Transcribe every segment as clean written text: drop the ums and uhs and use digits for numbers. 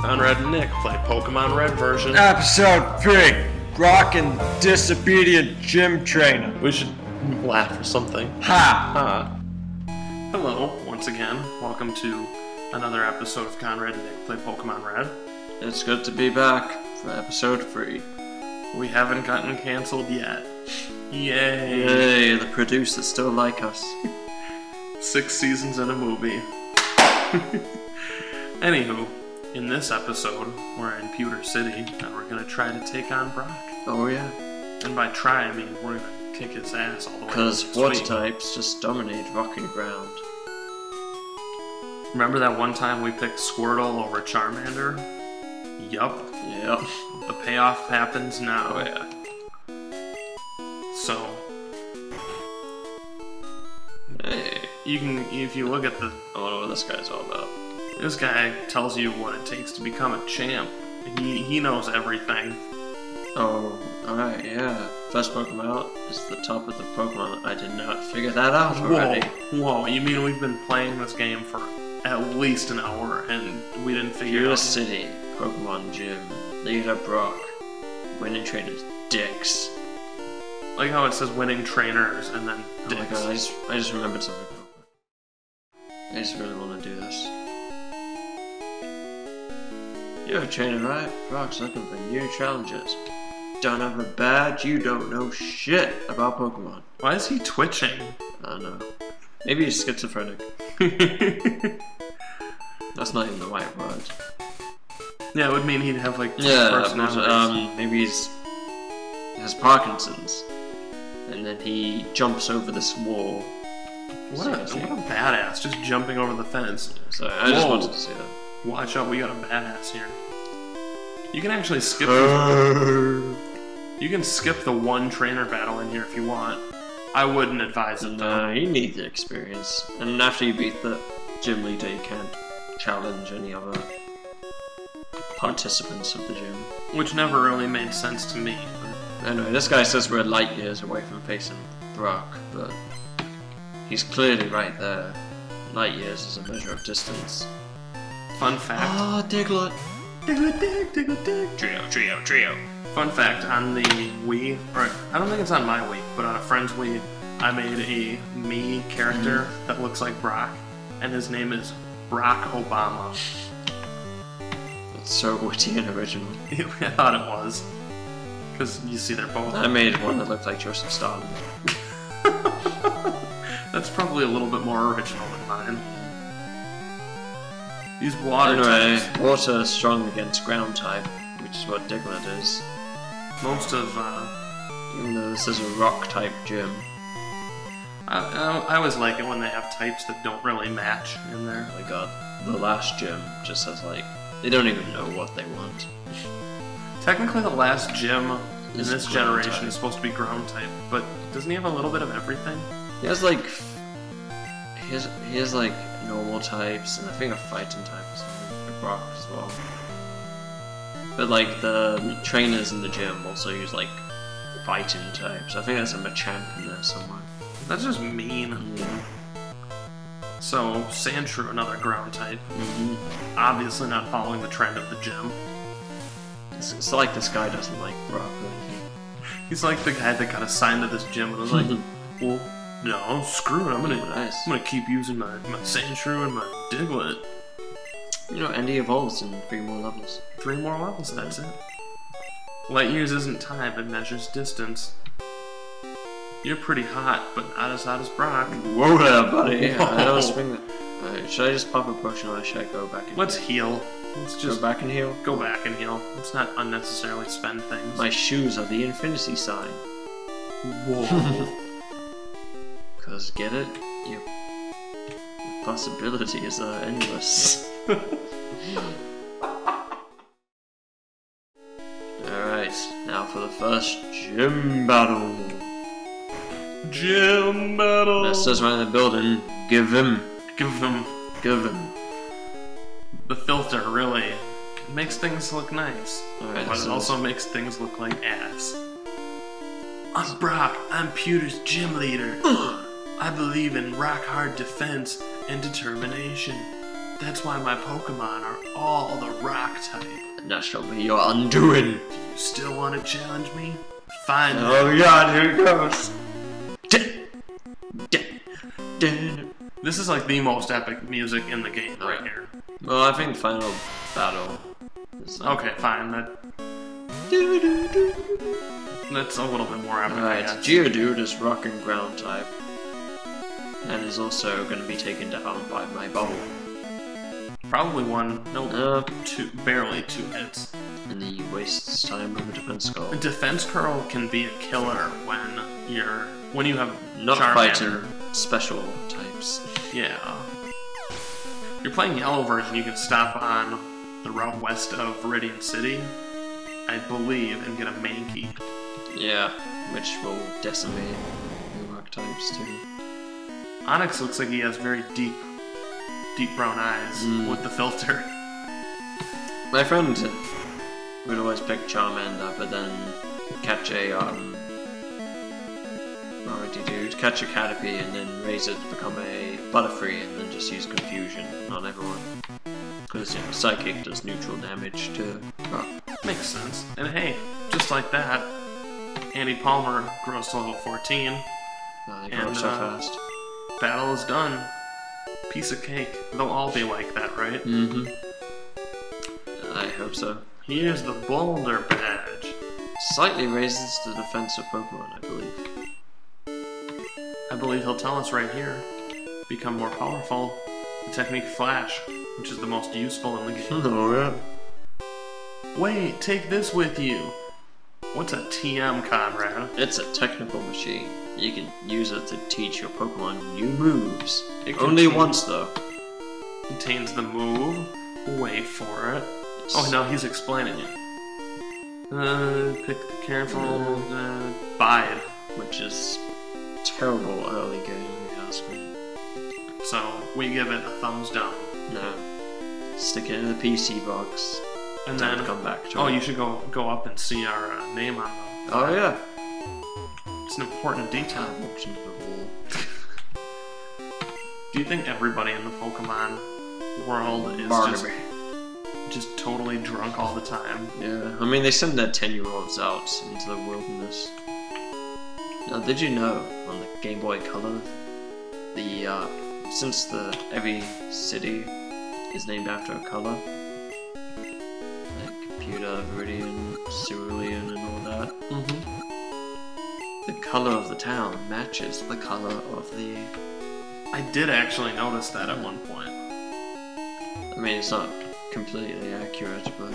Conrad and Nick play Pokemon Red version. Episode 3, Brock and Disobedient Gym Trainer. We should laugh or something. Ha! Hello, once again. Welcome to another episode of Conrad and Nick play Pokemon Red. It's good to be back for episode 3. We haven't gotten cancelled yet. Yay! Yay, the producers still like us. 6 seasons in a movie. Anywho, in this episode, we're in Pewter City, and we're gonna try to take on Brock. Oh yeah. And by try, I mean we're gonna kick his ass all the way. Because water types just dominate rock and ground. Remember that one time we picked Squirtle over Charmander? Yup. Yep. The payoff happens now. Oh yeah. So, Hey. you can, if you look at the, I wonder what this guy's all about. this guy tells you what it takes to become a champ. He knows everything. Oh, alright, yeah. First Pokemon out is the top of the Pokemon. I did not figure that out already. Whoa, you mean we've been playing this game for at least an hour and we didn't figure it Pewter out? City, Pokemon Gym, Leader Brock, winning trainers, Dicks. Like how it says winning trainers and then Oh my dicks. god, I just remembered something. I just really want to do this. You're a trainer, right? Brock's looking for new challenges. Don't have a badge, you don't know shit about Pokemon. Why is he twitching? I don't know. Maybe he's schizophrenic. That's not even the right word. Yeah, it would mean he'd have like two Yeah, personalities. maybe he has Parkinson's. And then he jumps over this wall. What a badass, just jumping over the fence. So I just Whoa. wanted to say that. Watch out, we got a badass here. You can actually skip the, you can skip the one trainer battle in here if you want. I wouldn't advise it though. No, you need the experience. And after you beat the gym leader, you can't challenge any other participants of the gym. Which never really made sense to me. Anyway, this guy says we're light years away from facing Brock, but he's clearly right there. Light years is a measure of distance. Fun fact. Ah, Diglett. Diglett, Diglett, Diglett. Trio. Fun fact, on the Wii, or I don't think it's on my Wii, but on a friend's Wii, I made a me character that looks like Brock, and his name is Brock Obama. That's so witty and original. I thought it was. Because you see they're both. I made one that looked like Joseph Stalin. That's probably a little bit more original than mine. These water Anyway, types. water is strong against ground type, which is what Diglett is. Most of, Even though this is a rock type gym. I always like it when they have types that don't really match in there. Oh my god, the last gym just has like, they don't even know what they want. Technically the last gym in Is this ground generation type. is supposed to be ground type, but doesn't he have a little bit of everything? He has like, he has like normal types and I think a fighting type or something, like Brock as well. But like the trainers in the gym also use like fighting types. I think there's a Machamp in there somewhere. That's just mean. Yeah. So, Sandshrew, another ground type. Mm-hmm. Obviously not following the trend of the gym. It's like this guy doesn't like Brock or anything. He's like the guy that got assigned to this gym and was like, well, no, screw it, I'm gonna keep using my Sandshrew and my Diglett. You know, and he evolves in 3 more levels. 3 more levels, that's it. Light years isn't time, it measures distance. You're pretty hot, but not as hot as Brock. Whoa there, buddy! Whoa. I don't swing that. Alright, should I just pop a potion or should I go back and Let's heal. Let's go just back and heal? go back and heal. Let's not unnecessarily spend things. My shoes are the infinity sign. Whoa. Cause get it? Your possibilities are endless. Alright, now for the first gym battle. Gym battle. That says right in the building, give him. Give him. Give him. The filter really makes things look nice, Alright, but it so also makes things look like ass. I'm Brock. I'm Pewter's gym leader. I believe in rock-hard defense and determination. That's why my Pokemon are all the rock type. And that shall be your undoing. You still want to challenge me? Fine. Oh god, here it goes. This is like the most epic music in the game right here. Well, I think final battle is okay, fine. That's a little bit more epic. Alright, Geodude is rock and ground type. And is also going to be taken down by my bubble. Probably one, two, barely 2 hits. And he wastes time with a defense curl. A defense curl can be a killer when you have not Charmander. Fighting special types. Yeah. You're playing yellow version, you can stop on the route west of Viridian City, I believe, and get a Mankey. Yeah, which will decimate the rock types too. Onyx looks like he has very deep brown eyes with the filter. My friend would always pick Charmander, but then catch a catch a Caterpie and then raise it to become a Butterfree and then just use Confusion on everyone. Because Psychic does neutral damage to rock. Makes sense. And hey, just like that, Andy Palmer grows to level 14. They grow so fast. Battle is done. Piece of cake. They'll all be like that, right? Mm-hmm. I hope so. Here's the Boulder Badge. Slightly raises the defense of Pokemon, I believe. I believe he'll tell us right here. Become more powerful. The technique Flash, which is the most useful in the game. Oh, yeah. Wait, take this with you. What's a TM, Conrad? It's a technical machine. You can use it to teach your Pokemon new moves. Only once, though. Contains the move. Wait for it. Oh, no, he's explaining it. Pick the careful, Bide. Which is terrible early game, if you ask me. So, we give it a thumbs down. No. Stick it in the PC box. And then come back to it. Oh, you should go up and see our name on the... Oh, yeah. It's an important detail. Walked into the wall. Do you think everybody in the Pokemon world is just totally drunk all the time? Yeah, I mean, they send their 10-year-olds out into the wilderness. Now, did you know, on the Game Boy Color, since every city is named after a color, like Pewter, Viridian, Cerulean, and all that, the color of the town matches the color of the... I did actually notice that at one point. I mean, it's not completely accurate, but...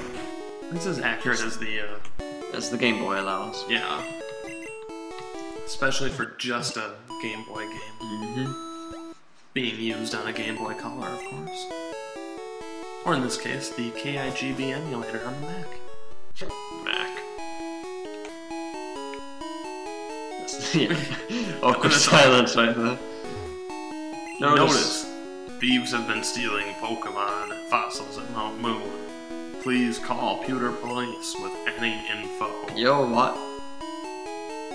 It's as accurate as the Game Boy allows. Yeah. Especially for just a Game Boy game. Being used on a Game Boy Color, of course. Or in this case, the KIGB emulator on the Mac. Awkward silence right there. Notice, thieves have been stealing Pokemon fossils at Mount Moon. Please call Pewter Police with any info. Yo, what?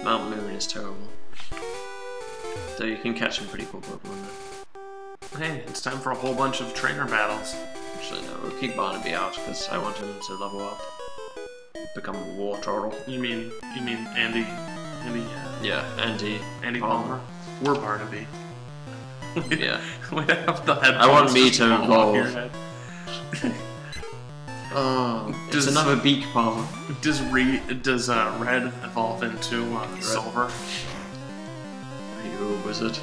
Mount Moon is terrible. Though you can catch some pretty cool Pokemon there. Hey, it's time for a whole bunch of trainer battles. Actually, no, we'll keep Barnaby out because I want him to level up. Become a war turtle. You mean Andy? Yeah, Andy Palmer. We're Barnaby. Yeah. We have the head. I want me to evolve. Oh, it's another beak Palmer. Does Red evolve into Silver? Are you a wizard?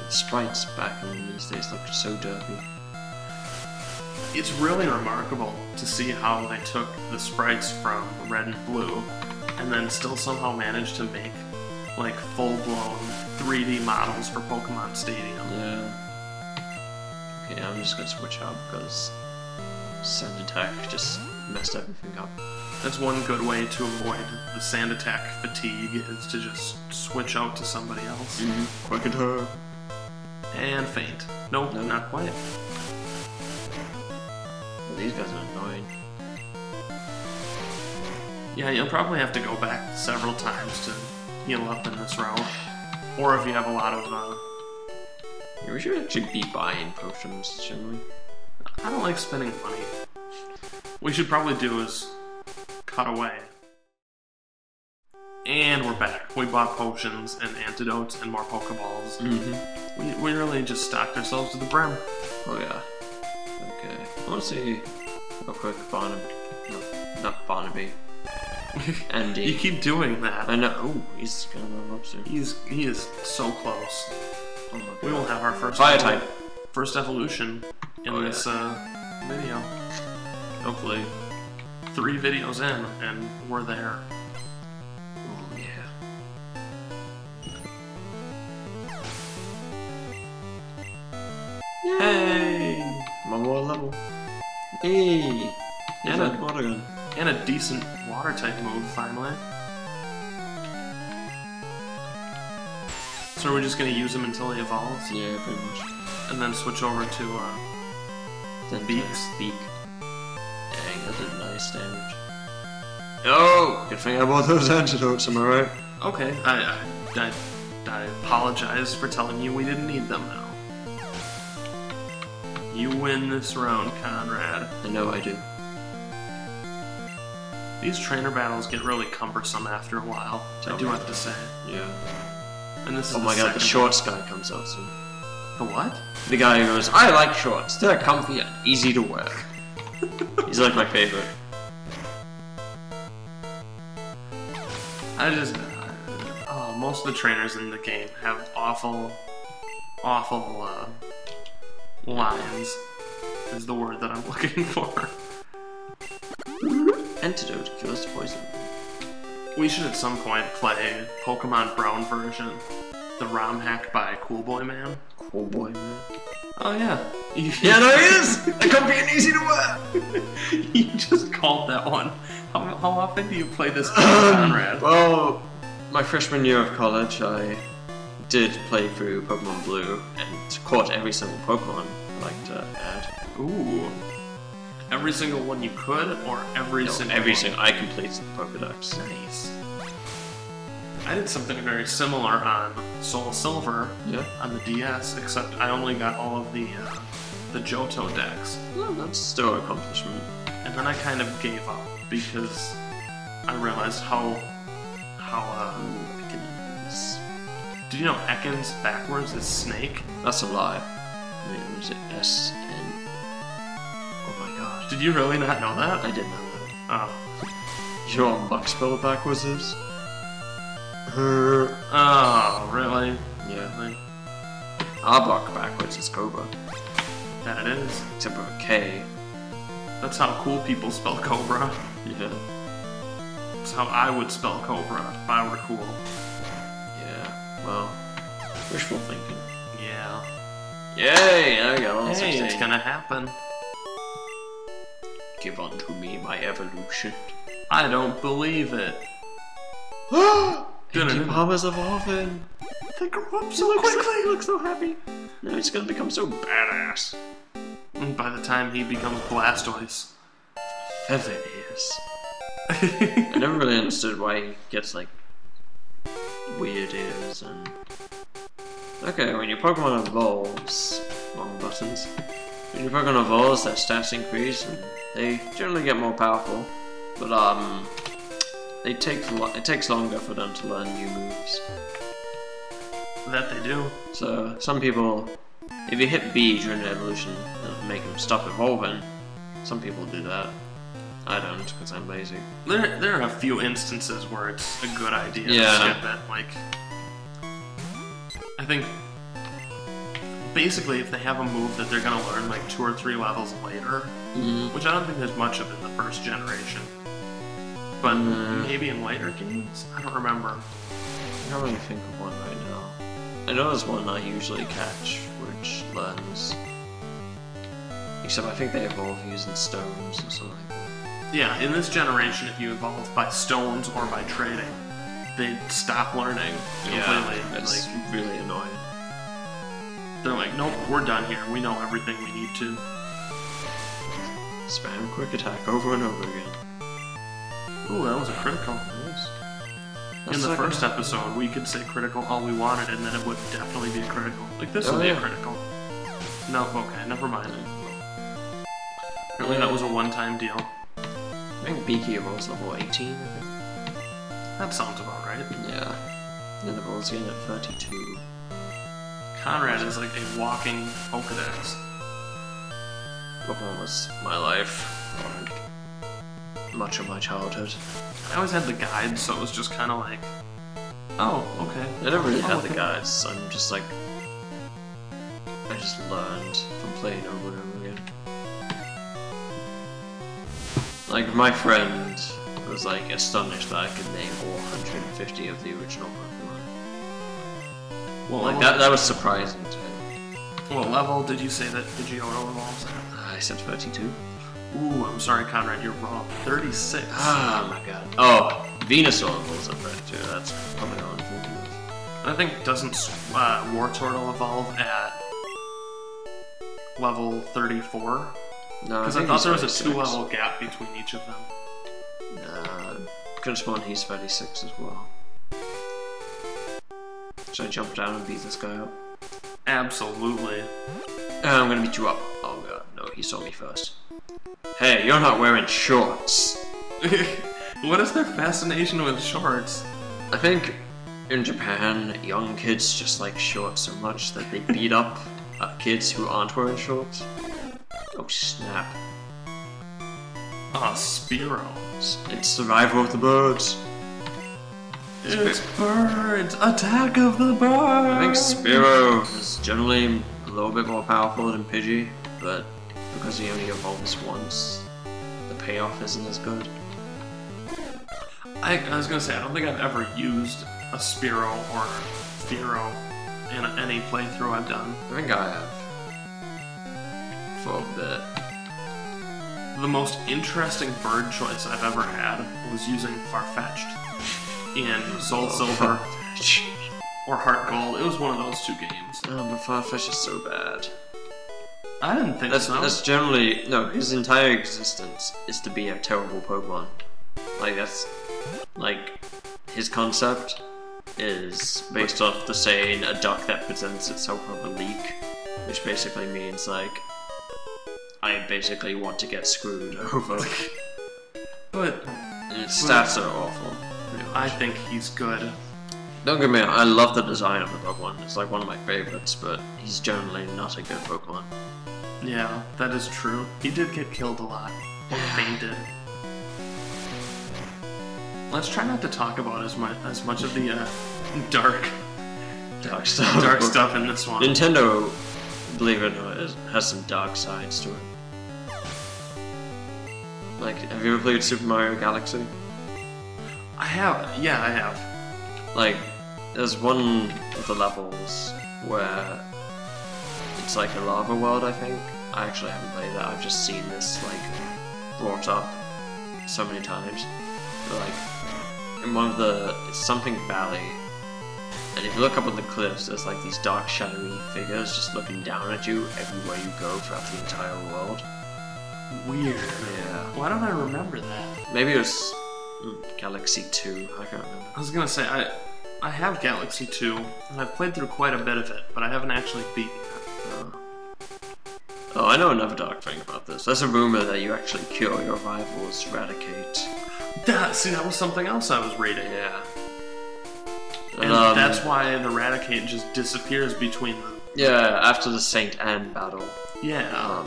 Sprites back in these days looked so derpy. It's really remarkable to see how they took the sprites from Red and Blue and then still somehow managed to make like full-blown 3D models for Pokemon Stadium. Yeah. Okay, I'm just gonna switch out because Sand Attack just messed everything up. That's one good way to avoid the Sand Attack fatigue, is to just switch out to somebody else. Quick attack. And faint. Nope, not quite. Well, these guys are annoying. Yeah, you'll probably have to go back several times to heal up in this route. Or if you have a lot of, Yeah, we should actually be buying potions, shouldn't we? I don't like spending money. What we should probably do is cut away. And we're back. We bought potions and antidotes and more Pokeballs. Mm-hmm. We really just stocked ourselves to the brim. Oh yeah. Okay. I want to see real quick Barnaby. No, not Barnaby. Andy. You keep doing that. I know. Oh, he's gonna level up soon. He is so close. Oh my God. We will have our first Fire type. First evolution in this video. Hopefully 3 videos in and we're there. Oh yeah. Hey! One more level. Hey! And a a, water gun. and a decent water type move finally. So we're just gonna use him until he evolves? Yeah, pretty much. And then switch over to Then Beaks. Beak. Dang, that did nice damage. Oh! Good thing I bought those antidotes, am I right? Okay, I apologize for telling you we didn't need them now. You win this round, Conrad. I know I do. These trainer battles get really cumbersome after a while, I do have to say. Yeah. And this is Oh my God, the second shorts guy comes out soon. one. The what? The guy who goes, I like shorts. They're comfy and easy to wear. He's like my favorite. I just... most of the trainers in the game have awful lines, is the word that I'm looking for. Antidote kills poison. We should at some point play Pokemon Brown version, the ROM hack by Cool Boy Man. Cool boy, man. Oh yeah. Yeah, no, he is! They're comfy and easy to wear! You just called that one. How often do you play this game, Conrad? Well, my freshman year of college, I did play through Pokemon Blue and caught every single Pokemon I like to add. Ooh. Every single one you could, or every single Every one? single. I completed the Pokedex. Nice. I did something very similar on Soul Silver Yeah. on the DS, except I only got all of the Johto decks. Well, that's still an accomplishment. And then I kind of gave up because I realized how Ekans. did you know Ekans backwards is snake? That's a lie. Wait, was it S-N? Oh my God. Did you really not know that? I didn't know that. Oh. You know what Buck spell backwards is? Oh, really? Yeah. Really? Our Buck backwards is Cobra. That it is. Except for a K. That's how cool people spell Cobra. Yeah. That's how I would spell Cobra if I were cool. Yeah. Well, wishful thinking. Yeah. Yay! There we go. level Hey, 16. it's gonna happen. Give unto me my evolution. I don't believe it. Pinky Palmer's evolving. They grew up He so looks quickly. he looks so happy. Now he's gonna become so badass. And by the time he becomes Blastoise. Feather ears. I never really understood why he gets like weird ears and. Okay, when your Pokemon evolves, wrong buttons. When your Pokemon evolves, their stats increase and they generally get more powerful. But it takes longer for them to learn new moves. That they do. So some people, if you hit B during the evolution, it'll make them stop evolving. Some people do that. I don't, because I'm lazy. There are a few instances where it's a good idea to Yeah. skip it. Like, I think basically if they have a move that they're gonna learn like 2 or 3 levels later, which I don't think there's much of in the first generation, but maybe in later games, I don't remember. I can't really think of one right now. I know there's one I usually catch, which learns. Except I think they evolve using stones or something like that. Yeah, in this generation, if you evolve by stones or by trading, they stop learning completely. That's Like, really annoying. they're like, nope, we're done here. We know everything we need to. Spam quick attack over and over again. Ooh, that was a critical. In the first episode, we could say critical all we wanted, and then it would definitely be a critical. Like, this would be a critical. No, okay, never mind. Apparently that was a one-time deal. I think Beaky was level 18, I think. That sounds about right. Yeah. And the ball's in at 32. Conrad is like a walking Pokedex. Pokemon was my life. Like, much of my childhood. I always had the guides, so it was just kind of like, oh, okay. I never really had the guides. I'm just like, I just learned from playing over and over again. Like, my friend was like astonished that I could name all 150 of the original Pokemon. Well, like that was surprising to him. What level did you say that the Geodo evolves at? I said 32. Ooh, I'm sorry, Conrad, you're wrong. 36. Ah, my god. Oh, Venusaur evolves at 32. That's probably all I'm thinking of. I think doesn't Wartortle evolve at level 34? No, because I thought there was a 2-level gap between each of them. Nah, could have sworn he's 36 as well. Should I jump down and beat this guy up? Absolutely. I'm gonna beat you up. Oh god, no, he saw me first. Hey, you're not wearing shorts. What is their fascination with shorts? I think in Japan, young kids just like shorts so much that they beat up kids who aren't wearing shorts. Oh snap. Ah, Spearow. It's survival of the birds. It's birds! Attack of the birds! I think Spearow is generally a little bit more powerful than Pidgey, but because he only evolves once, the payoff isn't as good. I was gonna say, I don't think I've ever used a Spearow or Fearow in any playthrough I've done. I think I have. For a bit. The most interesting bird choice I've ever had was using Farfetch'd in Soul Silver or Heart Gold. It was one of those two games. Oh, but Farfetch is so bad. I didn't think so. That's generally... No, his entire existence is to be a terrible Pokemon. Like, that's... Like, his concept is based off the saying, a duck that presents itself of a leak. Which basically means, like, I basically want to get screwed over. But... His stats are awful. I think he's good. Don't get me wrong, I love the design of the Pokemon. It's like one of my favorites, but he's generally not a good Pokemon. Yeah, that is true. He did get killed a lot. Or fainted. Let's try not to talk about as much of the dark stuff in this one. Nintendo, believe it or not, has some dark sides to it. Like, have you ever played Super Mario Galaxy? I have. Yeah, I have. Like, there's one of the levels where it's like a lava world, I think. I actually haven't played that. I've just seen this, like, brought up so many times. But, like, in one of the... It's something valley. And if you look up on the cliffs, there's, like, these dark, shadowy figures just looking down at you everywhere you go throughout the entire world. Weird. Yeah. Why don't I remember that? Maybe it was Galaxy 2. I can't remember. I was gonna say, I have Galaxy 2, and I've played through quite a bit of it, but I haven't actually beaten it. Oh, I know another dark thing about this. There's a rumor that you actually cure your rival's Raticate. See, that was something else I was reading. Yeah. And that's why the Raticate just disappears between them. Yeah, after the Saint Anne battle. Yeah.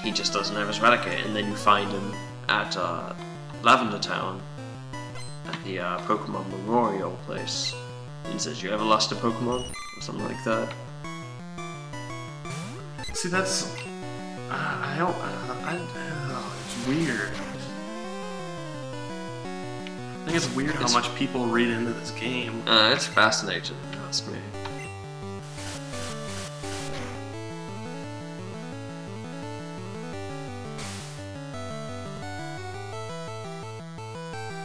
He just doesn't have his Raticate, and then you find him at Lavender Town, at the Pokemon Memorial place. He says, "You ever lost a Pokemon?" or something like that. See, that's... it's weird. I think it's weird how much people read into this game. It's fascinating, if you ask me.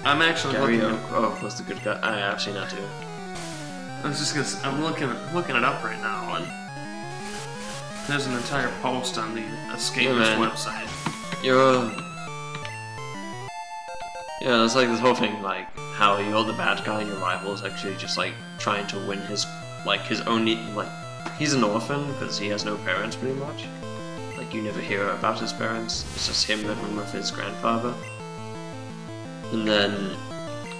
I'm actually looking at... Oh, was the good guy? I've seen that too. I was just gonna... I'm looking it up right now, and... There's an entire post on the Escapist website. Yeah, there's like this whole thing, like how you're the bad guy and your rival is actually just like trying to win his only, like, he's an orphan because he has no parents pretty much. Like, you never hear about his parents, it's just him living with his grandfather. And then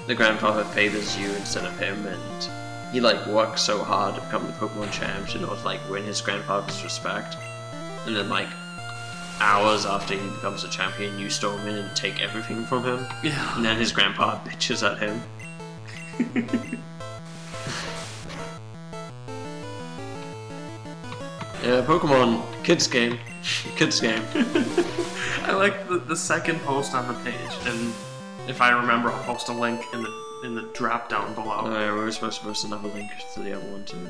the grandfather favors you instead of him, and he like works so hard to become the Pokemon champ in order to like win his grandfather's respect. And then like hours after he becomes a champion, you storm in and take everything from him. Yeah. And then his grandpa bitches at him. Yeah, Pokemon kids game. Kids game. I like the second post on the page, and if I remember, I'll post a link in the drop down below. Oh yeah, we were supposed to post another link to the other one too.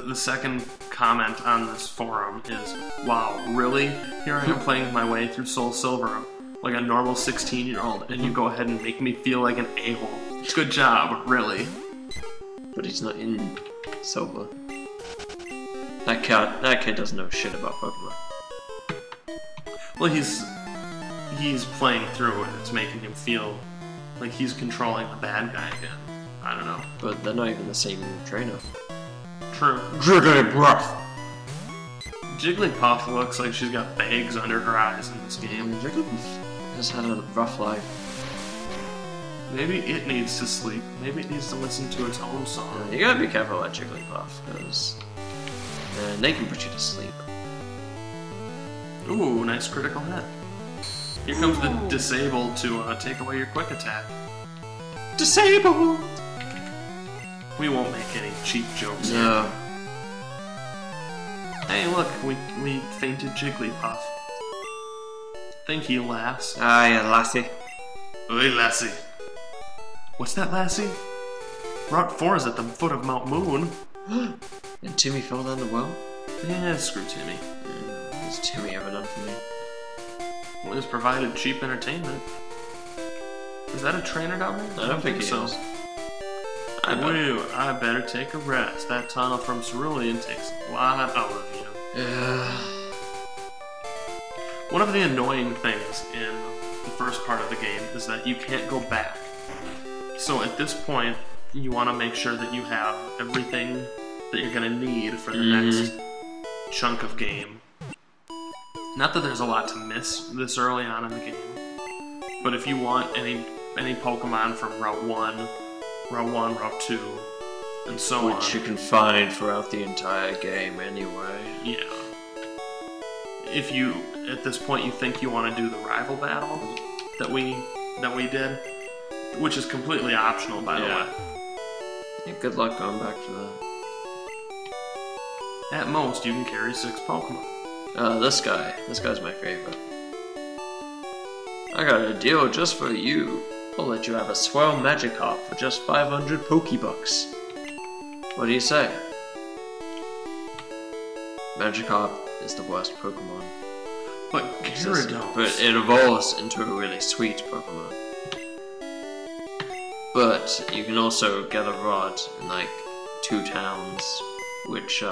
The second comment on this forum is, wow, really? Here I am playing my way through Soul Silver like a normal 16-year-old, and you go ahead and make me feel like an a-hole. Good job, really. But he's not in Silver. That kid doesn't know shit about Pokemon. Well, he's playing through it. It's making him feel like he's controlling the bad guy again. I don't know. But they're not even the same trainer. True. Jigglypuff! Jigglypuff looks like she's got bags under her eyes in this game. Jigglypuff has had a rough life. Maybe it needs to sleep. Maybe it needs to listen to its own song. You gotta be careful at Jigglypuff, because they can put you to sleep. Ooh, nice critical hit. Here comes the Disable to take away your quick attack. Disabled! We won't make any cheap jokes No. here. Hey, look, we fainted Jigglypuff. Thank you, lass. Aye, lassie. Oi, lassie. What's that, lassie? Route 4 is at the foot of Mount Moon. And Timmy fell down the well? Yeah, screw Timmy. What's Timmy ever done for me? Well, he's provided cheap entertainment. Is that a trainer down there? I don't think so. Is. I better take a rest. That tunnel from Cerulean takes a lot out of you. Yeah. One of the annoying things in the first part of the game is that you can't go back. So at this point, you want to make sure that you have everything that you're going to need for the next chunk of game. Not that there's a lot to miss this early on in the game, but if you want any Pokemon from Route 1, Route 2, and so on. Which you can find throughout the entire game anyway. Yeah. If you, at this point, you think you want to do the rival battle that we did, which is completely optional, by the way. Yeah, good luck going back to that. At most, you can carry 6 Pokemon. This guy's my favorite. I got a deal just for you. I'll let you have a Swell Magikarp for just 500 Pokebucks. What do you say? Magikarp is the worst Pokemon. But Gyarados. But it evolves into a really sweet Pokemon. But you can also get a rod in like 2 towns, which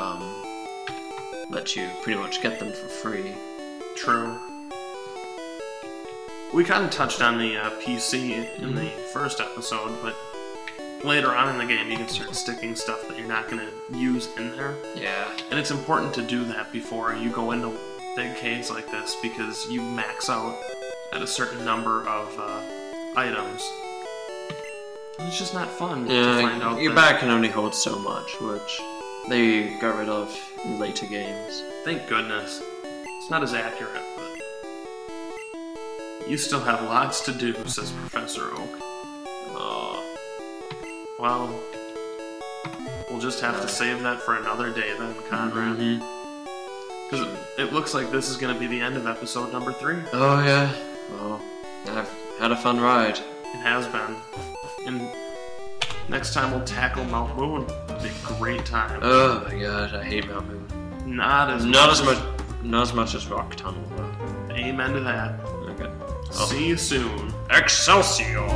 let you pretty much get them for free. True. We kind of touched on the PC in the first episode, but later on in the game you can start sticking stuff that you're not going to use in there. Yeah. And it's important to do that before you go into big caves like this, because you max out at a certain number of items. And it's just not fun to find out. Your bag can only hold so much, which they got rid of in later games. Thank goodness. It's not as accurate, but you still have lots to do, says Professor Oak. Well, we'll just have to save that for another day then, Conrad. Because it looks like this is going to be the end of episode number 3. Oh yeah. Well, I've had a fun ride. It has been. And next time we'll tackle Mount Moon. It'll be a great time. Oh my god, I hate Mount Moon. Not as much as Rock Tunnel though. Amen to that. Okay. See you soon. Excelsior!